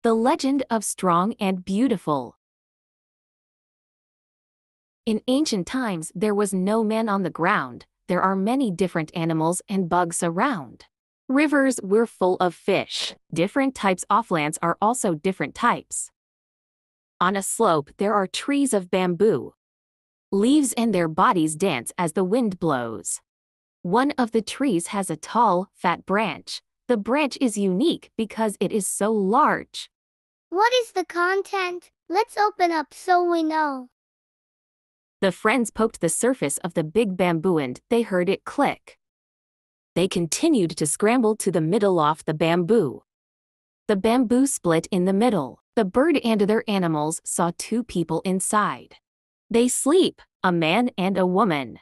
The legend of Strong and Beautiful. In ancient times, there was no man on the ground. There are many different animals and bugs around. Rivers were full of fish. Different types of lands are also different types. On a slope, there are trees of bamboo. Leaves and their bodies dance as the wind blows. One of the trees has a tall, fat branch. The branch is unique because it is so large. What is the content? Let's open up so we know. The friends poked the surface of the big bamboo and they heard it click. They continued to scramble to the middle of the bamboo. The bamboo split in the middle. The bird and their animals saw two people inside. They sleep, a man and a woman.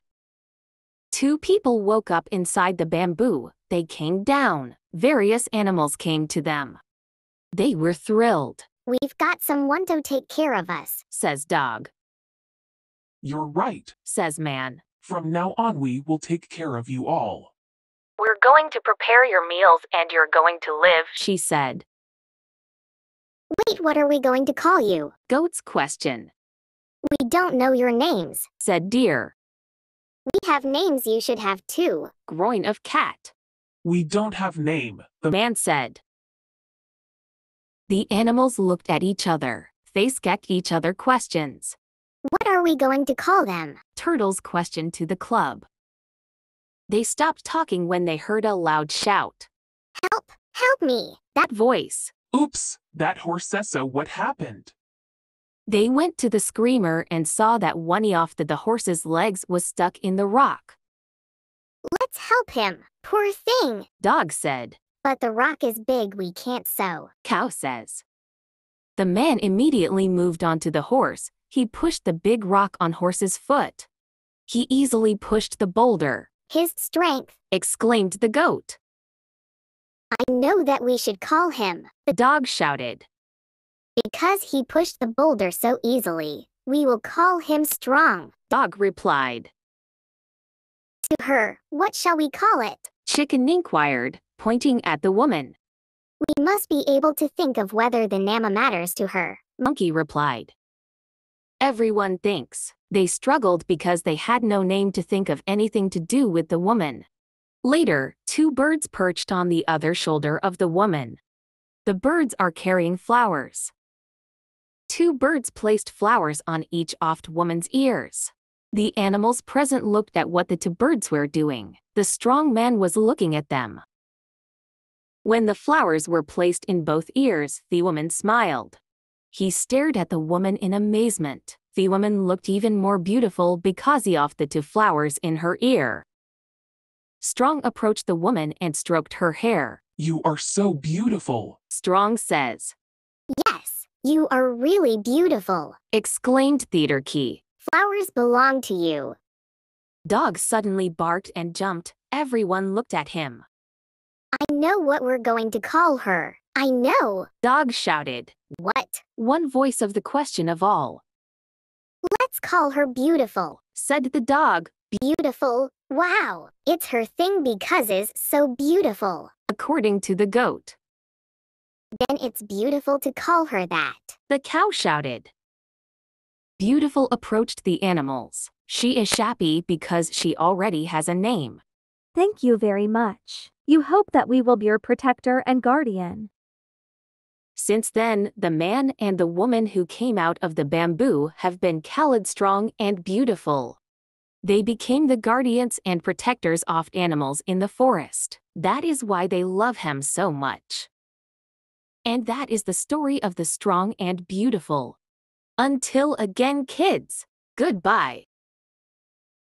Two people woke up inside the bamboo. They came down. Various animals came to them. They were thrilled. We've got someone to take care of us, says dog. You're right, says man. From now on we will take care of you all. We're going to prepare your meals and you're going to live, she said. Wait, what are we going to call you? Goats question. We don't know your names, said deer. We have names, you should have too. Groin of cat. We don't have name, the man said. The animals looked at each other. They asked each other questions. What are we going to call them? Turtles questioned to the club. They stopped talking when they heard a loud shout. Help! Help me! That voice. Oops, that horse says so. What happened? They went to the screamer and saw that one of the horse's legs was stuck in the rock. Let's help him. Poor thing, dog said. But the rock is big, we can't sew, cow says. The man immediately moved onto the horse. He pushed the big rock on horse's foot. He easily pushed the boulder. His strength, exclaimed the goat. I know that we should call him, the dog shouted. Because he pushed the boulder so easily, we will call him Strong, dog replied. To her, what shall we call it? Chicken inquired, pointing at the woman. We must be able to think of whether the name matters to her, monkey replied. Everyone thinks. They struggled because they had no name to think of anything to do with the woman. Later, two birds perched on the other shoulder of the woman. The birds are carrying flowers. Two birds placed flowers on each oft woman's ears. The animals present looked at what the two birds were doing. The strong man was looking at them. When the flowers were placed in both ears, the woman smiled. He stared at the woman in amazement. The woman looked even more beautiful because of the two flowers in her ear. Strong approached the woman and stroked her hair. You are so beautiful, Strong says. Yes, you are really beautiful, exclaimed Theater Key. Flowers belong to you. Dog suddenly barked and jumped. Everyone looked at him. I know what we're going to call her. I know, dog shouted. What? One voice of the question of all. Let's call her Beautiful, said the dog. Beautiful? Wow, it's her thing because it's so beautiful, according to the goat. Then it's beautiful to call her that, the cow shouted. Beautiful approached the animals. She is happy because she already has a name. Thank you very much. You hope that we will be your protector and guardian. Since then, the man and the woman who came out of the bamboo have been called Strong and Beautiful. They became the guardians and protectors of animals in the forest. That is why they love him so much. And that is the story of the Strong and Beautiful. Until again, kids. Goodbye.